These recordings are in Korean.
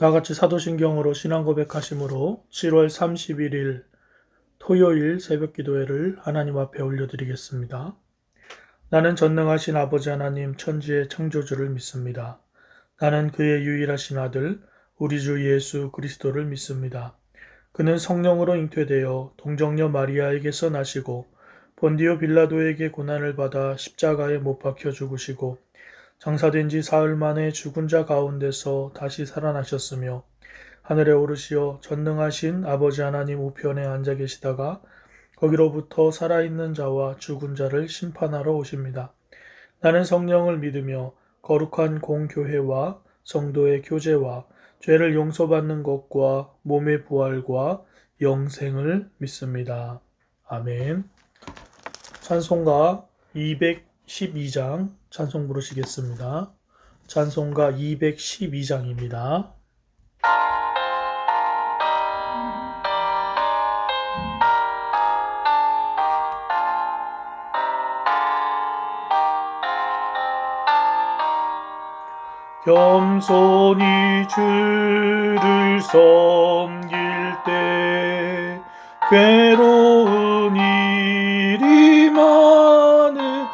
다 같이 사도신경으로 신앙 고백하심으로 7월 31일 토요일 새벽 기도회를 하나님 앞에 올려드리겠습니다. 나는 전능하신 아버지 하나님 천지의 창조주를 믿습니다. 나는 그의 유일하신 아들 우리 주 예수 그리스도를 믿습니다. 그는 성령으로 잉태되어 동정녀 마리아에게서 나시고 본디오 빌라도에게 고난을 받아 십자가에 못 박혀 죽으시고 장사된 지 사흘 만에 죽은 자 가운데서 다시 살아나셨으며 하늘에 오르시어 전능하신 아버지 하나님 우편에 앉아 계시다가 거기로부터 살아있는 자와 죽은 자를 심판하러 오십니다. 나는 성령을 믿으며 거룩한 공교회와 성도의 교제와 죄를 용서받는 것과 몸의 부활과 영생을 믿습니다. 아멘. 찬송가 212장 찬송 부르시겠습니다. 찬송가 212장입니다. 겸손히 주를 섬길 때 괴로운 일이 많으나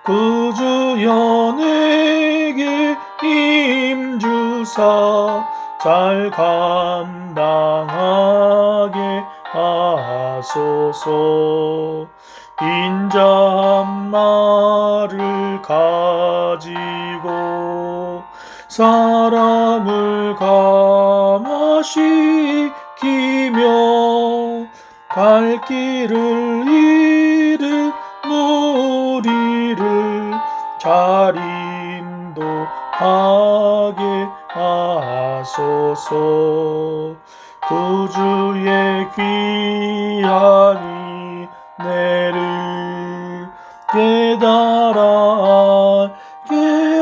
구주 연에게 힘주사 잘 감당하게 하소서. 인자 한 마를 가지고 사람을 감화시키며 갈 길을 잃은 무리를 잘 인도하게 하소서. 구주의 귀한 은혜를 깨달아 알게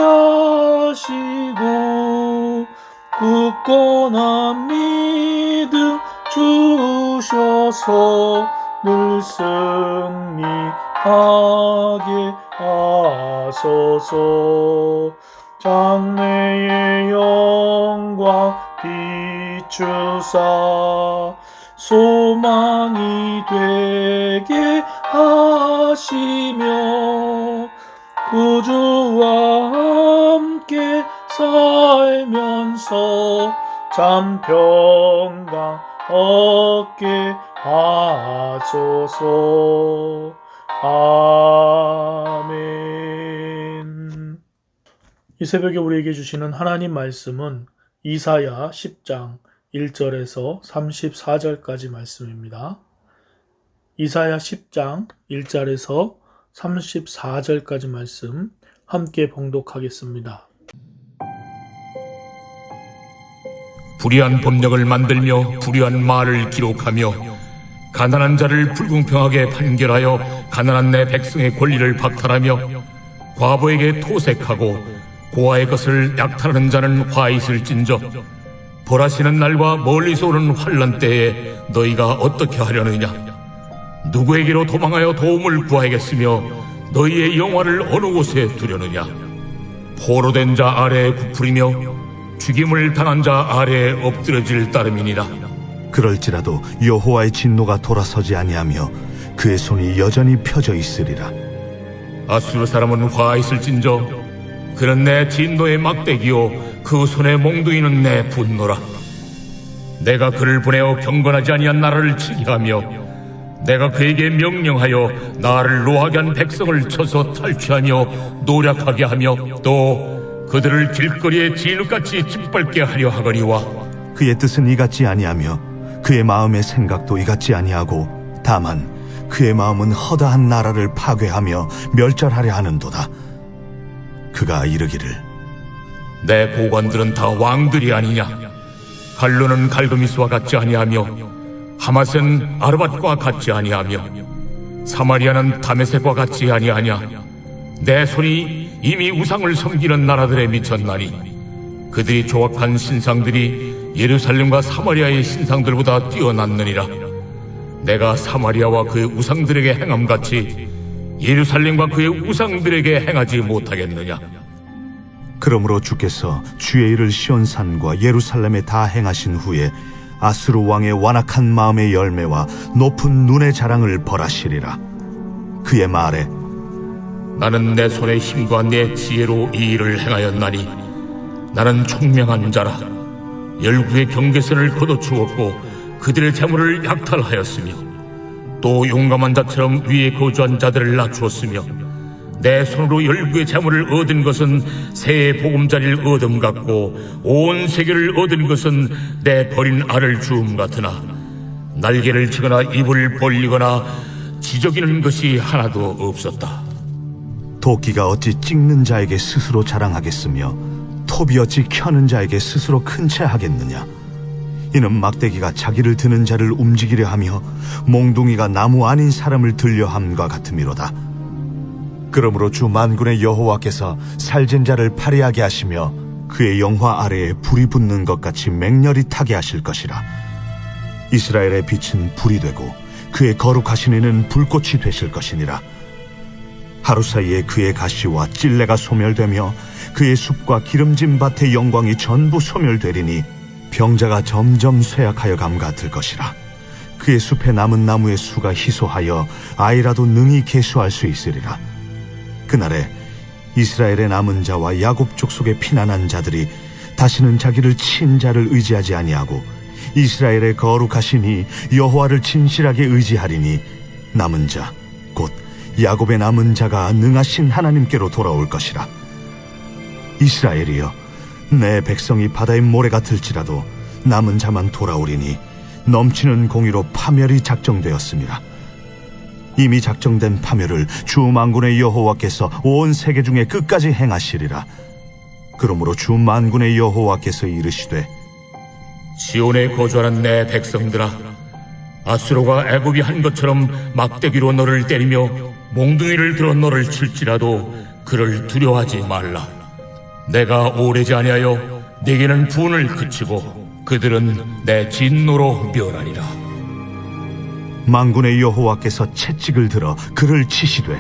하시고 굳건한 믿음 주셔서 늘 승리하게 하소서. 장래의 영광 비추사 소망이 되게 하시며 구주와 함께 살면서 참 평강 얻게 하소서. 아멘. 이 새벽에 우리에게 주시는 하나님 말씀은 이사야 10장 1절에서 34절까지 말씀입니다. 이사야 10장 1절에서 34절까지 말씀 함께 봉독하겠습니다. 불의한 법령을 만들며 불의한 말을 기록하며 가난한 자를 불공평하게 판결하여 가난한 내 백성의 권리를 박탈하며 과부에게 토색하고 고아의 것을 약탈하는 자는 화 있을진저 벌하시는 날과 멀리서 오는 환난 때에 너희가 어떻게 하려느냐? 누구에게로 도망하여 도움을 구하겠으며 너희의 영화를 어느 곳에 두려느냐? 포로된 자 아래에 굽으리며 죽임을 당한 자 아래에 엎드려질 따름이니라. 그럴지라도 여호와의 진노가 돌아서지 아니하며 그의 손이 여전히 펴져 있으리라. 아수르 사람은 화 있을진저 그는 내 진노의 막대기요 그 손에 몽둥이는 내 분노라. 내가 그를 보내어 경건하지 아니한 나라를 치게 하며 내가 그에게 명령하여 나를 노하게 한 백성을 쳐서 탈취하며 노략하게 하며 또 그들을 길거리에 진흙같이 짓밟게 하려 하거니와 그의 뜻은 이같지 아니하며 그의 마음의 생각도 이같지 아니하고 다만 그의 마음은 허다한 나라를 파괴하며 멸절하려 하는도다. 그가 이르기를 내 고관들은 다 왕들이 아니냐? 갈루는 갈그미스와 같지 아니하며 하맛은 아르밧과 같지 아니하며 사마리아는 다메섹과 같지 아니하냐? 내 손이 이미 우상을 섬기는 나라들에 미쳤나니 그들이 조각한 신상들이 예루살렘과 사마리아의 신상들보다 뛰어났느니라. 내가 사마리아와 그의 우상들에게 행함같이 예루살렘과 그의 우상들에게 행하지 못하겠느냐? 그러므로 주께서 주의 일을 시온산과 예루살렘에 다 행하신 후에 아수르 왕의 완악한 마음의 열매와 높은 눈의 자랑을 벌하시리라. 그의 말에 나는 내 손의 힘과 내 지혜로 이 일을 행하였나니 나는 총명한 자라. 열국의 경계선을 걷어주었고 그들의 재물을 약탈하였으며 또 용감한 자처럼 위에 거주한 자들을 낮추었으며 내 손으로 열국의 재물을 얻은 것은 새의 보금자리를 얻음 같고 온 세계를 얻은 것은 내 버린 알을 주움 같으나 날개를 치거나 입을 벌리거나 지저귀는 것이 하나도 없었다. 도끼가 어찌 찍는 자에게 스스로 자랑하겠으며 톱이 어찌 켜는 자에게 스스로 큰 채 하겠느냐. 이는 막대기가 자기를 드는 자를 움직이려 하며 몽둥이가 나무 아닌 사람을 들려 함과 같음이로다. 그러므로 주 만군의 여호와께서 살진 자를 파리하게 하시며 그의 영화 아래에 불이 붙는 것 같이 맹렬히 타게 하실 것이라. 이스라엘의 빛은 불이 되고 그의 거룩하신 이는 불꽃이 되실 것이니라. 하루 사이에 그의 가시와 찔레가 소멸되며 그의 숲과 기름진 밭의 영광이 전부 소멸되리니 병자가 점점 쇠약하여 감 같을 것이라. 그의 숲에 남은 나무의 수가 희소하여 아이라도 능히 계수할 수 있으리라. 그날에 이스라엘의 남은 자와 야곱 족속의 피난한 자들이 다시는 자기를 친 자를 의지하지 아니하고 이스라엘의 거룩하시니 여호와를 진실하게 의지하리니 남은 자 곧 야곱의 남은 자가 능하신 하나님께로 돌아올 것이라. 이스라엘이여, 내 백성이 바다의 모래 같을지라도 남은 자만 돌아오리니 넘치는 공의로 파멸이 작정되었습니다. 이미 작정된 파멸을 주 만군의 여호와께서 온 세계 중에 끝까지 행하시리라. 그러므로 주 만군의 여호와께서 이르시되 시온에 거주하는 내 백성들아, 아수르가 애굽이 한 것처럼 막대기로 너를 때리며 몽둥이를 들어 너를 칠지라도 그를 두려워하지 말라. 내가 오래지 아니하여 네게는 분을 그치고 그들은 내 진노로 멸하리라. 만군의 여호와께서 채찍을 들어 그를 치시되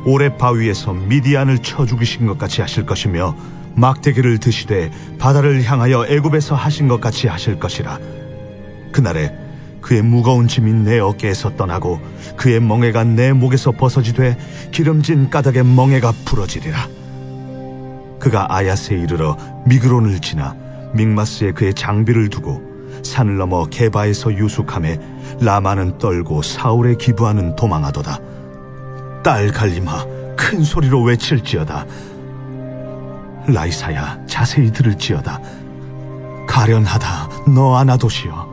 오레 바위에서 미디안을 쳐 죽이신 것 같이 하실 것이며 막대기를 드시되 바다를 향하여 애굽에서 하신 것 같이 하실 것이라. 그날에 그의 무거운 짐이 내 어깨에서 떠나고 그의 멍에가 내 목에서 벗어지되 기름진 까닭의 멍에가 부러지리라. 그가 아야스에 이르러 미그론을 지나 믹마스에 그의 장비를 두고 산을 넘어 게바에서 유숙함에 라마는 떨고 사울의 기부하는 도망하도다. 딸 갈림아, 큰 소리로 외칠지어다. 라이사야, 자세히 들을지어다. 가련하다, 너 아나도시여.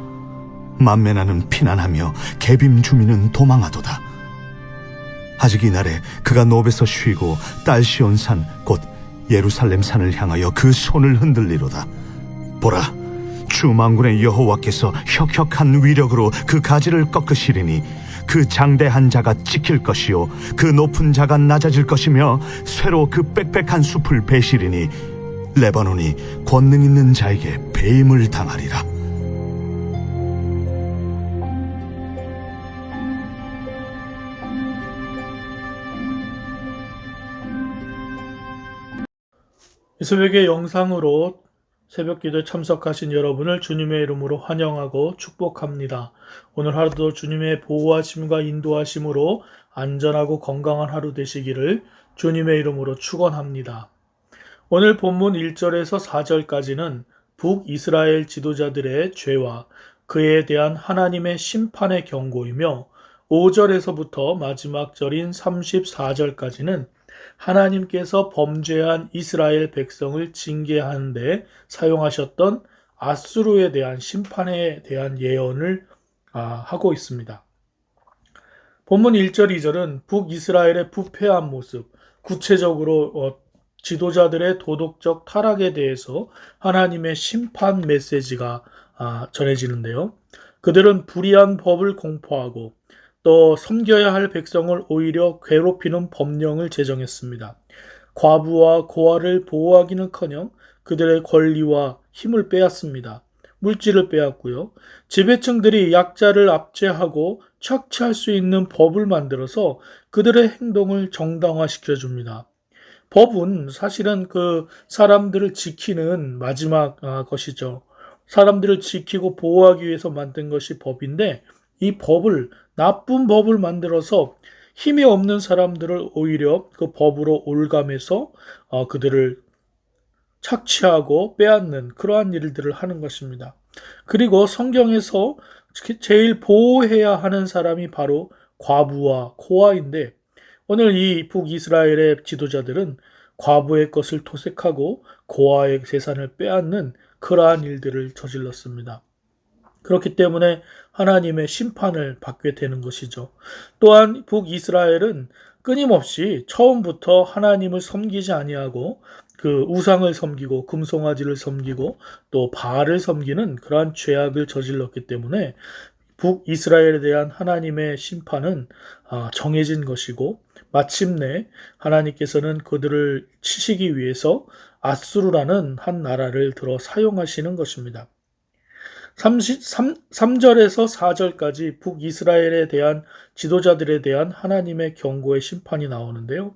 만메나는 피난하며 게빔 주민은 도망하도다. 아직 이날에 그가 노베서 쉬고 딸 시온산 곧 예루살렘 산을 향하여 그 손을 흔들리로다. 보라, 주 만군의 여호와께서 혁혁한 위력으로 그 가지를 꺾으시리니 그 장대한 자가 찍힐 것이요 그 높은 자가 낮아질 것이며 쇠로 그 빽빽한 숲을 베시리니 레바논이 권능 있는 자에게 배임을 당하리라. 이 새벽의 영상으로 새벽 기도에 참석하신 여러분을 주님의 이름으로 환영하고 축복합니다. 오늘 하루도 주님의 보호하심과 인도하심으로 안전하고 건강한 하루 되시기를 주님의 이름으로 축원합니다. 오늘 본문 1절에서 4절까지는 북이스라엘 지도자들의 죄와 그에 대한 하나님의 심판의 경고이며 5절에서부터 마지막 절인 34절까지는 하나님께서 범죄한 이스라엘 백성을 징계하는 데 사용하셨던 아수르에 대한 심판에 대한 예언을 하고 있습니다. 본문 1절, 2절은 북이스라엘의 부패한 모습, 구체적으로 지도자들의 도덕적 타락에 대해서 하나님의 심판 메시지가 전해지는데요. 그들은 불의한 법을 공포하고 또 섬겨야 할 백성을 오히려 괴롭히는 법령을 제정했습니다. 과부와 고아를 보호하기는커녕 그들의 권리와 힘을 빼앗습니다. 물질을 빼앗고요. 지배층들이 약자를 압제하고 착취할 수 있는 법을 만들어서 그들의 행동을 정당화시켜줍니다. 법은 사실은 그 사람들을 지키는 마지막 것이죠. 사람들을 지키고 보호하기 위해서 만든 것이 법인데 이 법을 나쁜 법을 만들어서 힘이 없는 사람들을 오히려 그 법으로 올감해서 그들을 착취하고 빼앗는 그러한 일들을 하는 것입니다. 그리고 성경에서 제일 보호해야 하는 사람이 바로 과부와 고아인데 오늘 이 북이스라엘의 지도자들은 과부의 것을 토색하고 고아의 재산을 빼앗는 그러한 일들을 저질렀습니다. 그렇기 때문에 하나님의 심판을 받게 되는 것이죠. 또한 북이스라엘은 끊임없이 처음부터 하나님을 섬기지 아니하고 그 우상을 섬기고 금송아지를 섬기고 또 바알을 섬기는 그러한 죄악을 저질렀기 때문에 북이스라엘에 대한 하나님의 심판은 정해진 것이고 마침내 하나님께서는 그들을 치시기 위해서 아수르라는 한 나라를 들어 사용하시는 것입니다. 3절에서 4절까지 북이스라엘에 대한 지도자들에 대한 하나님의 경고의 심판이 나오는데요.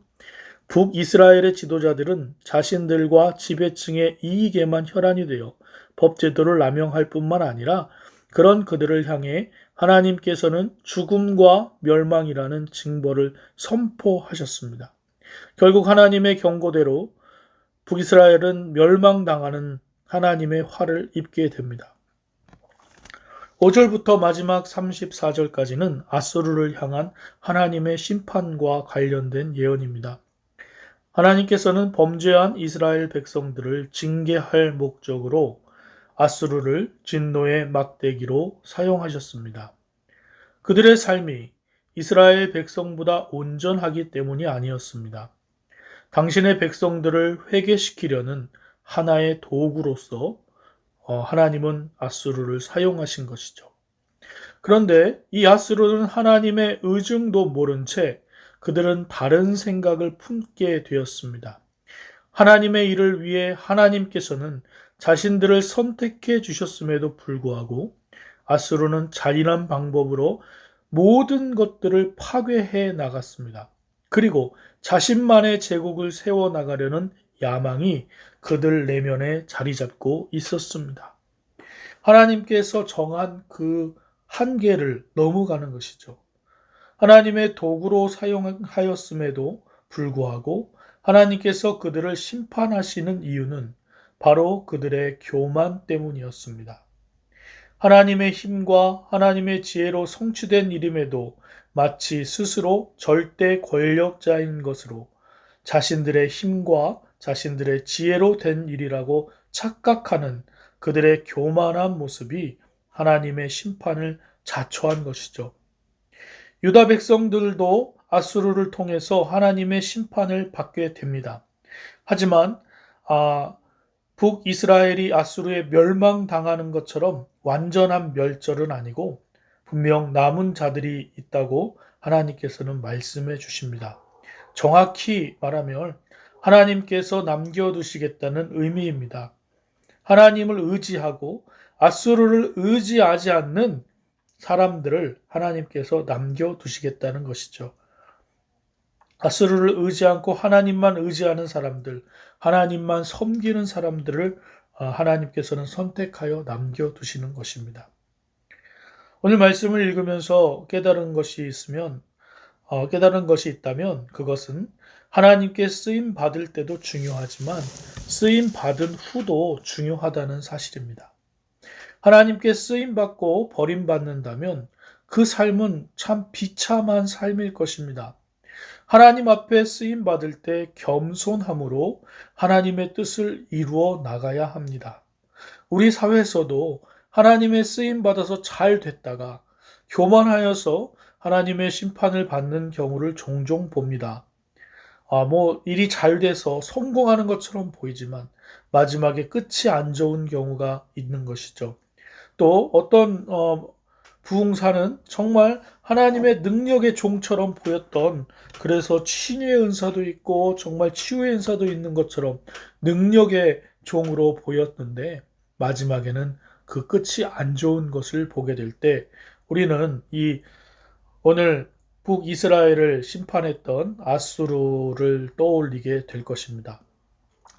북이스라엘의 지도자들은 자신들과 지배층의 이익에만 혈안이 되어 법제도를 남용할 뿐만 아니라 그런 그들을 향해 하나님께서는 죽음과 멸망이라는 징벌을 선포하셨습니다. 결국 하나님의 경고대로 북이스라엘은 멸망당하는 하나님의 화를 입게 됩니다. 5절부터 마지막 34절까지는 아수르를 향한 하나님의 심판과 관련된 예언입니다. 하나님께서는 범죄한 이스라엘 백성들을 징계할 목적으로 아수르를 진노의 막대기로 사용하셨습니다. 그들의 삶이 이스라엘 백성보다 온전하기 때문이 아니었습니다. 당신의 백성들을 회개시키려는 하나의 도구로서 하나님은 아수르를 사용하신 것이죠. 그런데 이 아수르는 하나님의 의중도 모른 채 그들은 다른 생각을 품게 되었습니다. 하나님의 일을 위해 하나님께서는 자신들을 선택해 주셨음에도 불구하고 아수르는 잔인한 방법으로 모든 것들을 파괴해 나갔습니다. 그리고 자신만의 제국을 세워나가려는 야망이 그들 내면에 자리 잡고 있었습니다. 하나님께서 정한 그 한계를 넘어가는 것이죠. 하나님의 도구로 사용하였음에도 불구하고 하나님께서 그들을 심판하시는 이유는 바로 그들의 교만 때문이었습니다. 하나님의 힘과 하나님의 지혜로 성취된 일임에도 마치 스스로 절대 권력자인 것으로 자신들의 힘과 자신들의 지혜로 된 일이라고 착각하는 그들의 교만한 모습이 하나님의 심판을 자초한 것이죠. 유다 백성들도 아수르를 통해서 하나님의 심판을 받게 됩니다. 하지만 북이스라엘이 아수르에 멸망당하는 것처럼 완전한 멸절은 아니고 분명 남은 자들이 있다고 하나님께서는 말씀해 주십니다. 정확히 말하면 하나님께서 남겨두시겠다는 의미입니다. 하나님을 의지하고 아수르를 의지하지 않는 사람들을 하나님께서 남겨두시겠다는 것이죠. 아수르를 의지 않고 하나님만 의지하는 사람들, 하나님만 섬기는 사람들을 하나님께서는 선택하여 남겨두시는 것입니다. 오늘 말씀을 읽으면서 깨달은 것이 있다면 그것은 하나님께 쓰임 받을 때도 중요하지만 쓰임 받은 후도 중요하다는 사실입니다. 하나님께 쓰임 받고 버림받는다면 그 삶은 참 비참한 삶일 것입니다. 하나님 앞에 쓰임 받을 때 겸손함으로 하나님의 뜻을 이루어 나가야 합니다. 우리 사회에서도 하나님의 쓰임 받아서 잘 됐다가 교만하여서 하나님의 심판을 받는 경우를 종종 봅니다. 일이 잘 돼서 성공하는 것처럼 보이지만 마지막에 끝이 안 좋은 경우가 있는 것이죠. 또 어떤 부흥사는 정말 하나님의 능력의 종처럼 보였던, 그래서 친유의 은사도 있고 정말 치유의 은사도 있는 것처럼 능력의 종으로 보였는데 마지막에는 그 끝이 안 좋은 것을 보게 될 때 우리는 이 오늘 북이스라엘을 심판했던 아수르를 떠올리게 될 것입니다.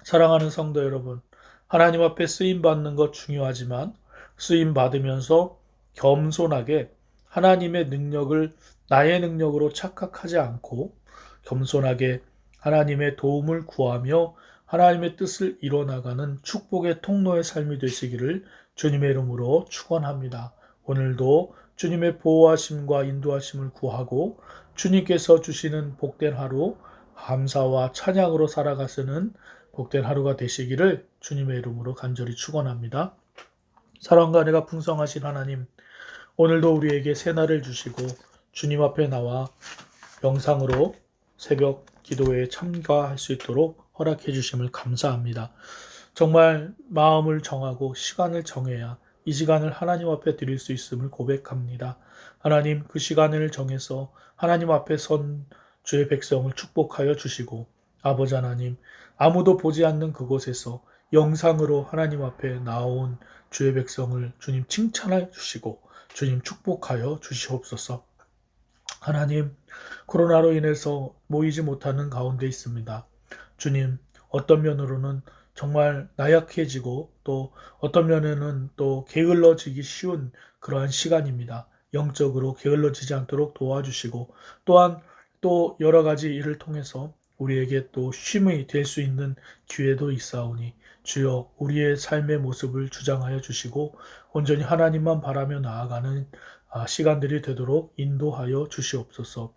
사랑하는 성도 여러분, 하나님 앞에 쓰임 받는 것 중요하지만 쓰임 받으면서 겸손하게 하나님의 능력을 나의 능력으로 착각하지 않고 겸손하게 하나님의 도움을 구하며 하나님의 뜻을 이뤄나가는 축복의 통로의 삶이 되시기를 주님의 이름으로 축원합니다. 오늘도 주님의 보호하심과 인도하심을 구하고 주님께서 주시는 복된 하루 감사와 찬양으로 살아가시는 복된 하루가 되시기를 주님의 이름으로 간절히 축원합니다. 사랑과 은혜가 풍성하신 하나님, 오늘도 우리에게 새날을 주시고 주님 앞에 나와 영상으로 새벽 기도에 참가할 수 있도록 허락해 주심을 감사합니다. 정말 마음을 정하고 시간을 정해야 이 시간을 하나님 앞에 드릴 수 있음을 고백합니다. 하나님, 그 시간을 정해서 하나님 앞에 선 주의 백성을 축복하여 주시고, 아버지 하나님, 아무도 보지 않는 그곳에서 영상으로 하나님 앞에 나온 주의 백성을 주님 칭찬해 주시고 주님 축복하여 주시옵소서. 하나님, 코로나로 인해서 모이지 못하는 가운데 있습니다. 주님, 어떤 면으로는 정말 나약해지고 또 어떤 면에는 또 게을러지기 쉬운 그러한 시간입니다. 영적으로 게을러지지 않도록 도와주시고 또한 또 여러 가지 일을 통해서 우리에게 또 쉼이 될 수 있는 기회도 있사오니 주여 우리의 삶의 모습을 주장하여 주시고 온전히 하나님만 바라며 나아가는 시간들이 되도록 인도하여 주시옵소서.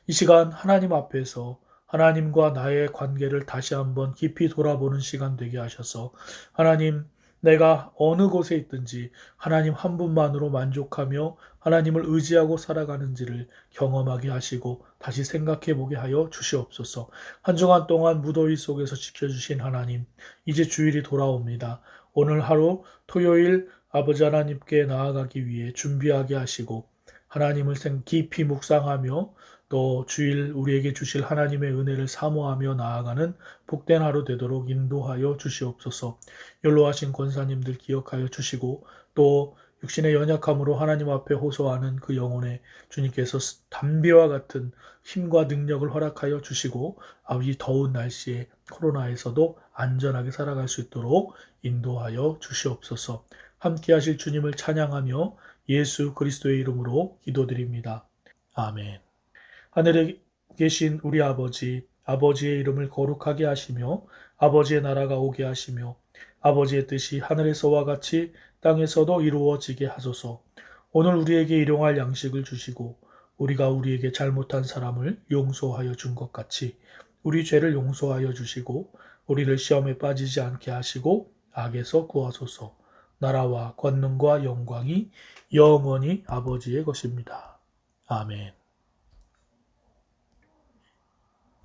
이 시간 하나님 앞에서 하나님과 나의 관계를 다시 한번 깊이 돌아보는 시간 되게 하셔서 하나님, 내가 어느 곳에 있든지 하나님 한 분만으로 만족하며 하나님을 의지하고 살아가는지를 경험하게 하시고 다시 생각해 보게 하여 주시옵소서. 한 주간 동안 무더위 속에서 지켜주신 하나님, 이제 주일이 돌아옵니다. 오늘 하루 토요일 아버지 하나님께 나아가기 위해 준비하게 하시고 하나님을 깊이 묵상하며 또 주일 우리에게 주실 하나님의 은혜를 사모하며 나아가는 복된 하루 되도록 인도하여 주시옵소서. 연로하신 권사님들 기억하여 주시고 또 육신의 연약함으로 하나님 앞에 호소하는 그 영혼에 주님께서 담비와 같은 힘과 능력을 허락하여 주시고 이 더운 날씨에 코로나에서도 안전하게 살아갈 수 있도록 인도하여 주시옵소서. 함께 하실 주님을 찬양하며 예수 그리스도의 이름으로 기도드립니다. 아멘. 하늘에 계신 우리 아버지, 아버지의 이름을 거룩하게 하시며 아버지의 나라가 오게 하시며 아버지의 뜻이 하늘에서와 같이 땅에서도 이루어지게 하소서. 오늘 우리에게 일용할 양식을 주시고 우리가 우리에게 잘못한 사람을 용서하여 준 것 같이 우리 죄를 용서하여 주시고 우리를 시험에 빠지지 않게 하시고 악에서 구하소서. 나라와 권능과 영광이 영원히 아버지의 것입니다. 아멘.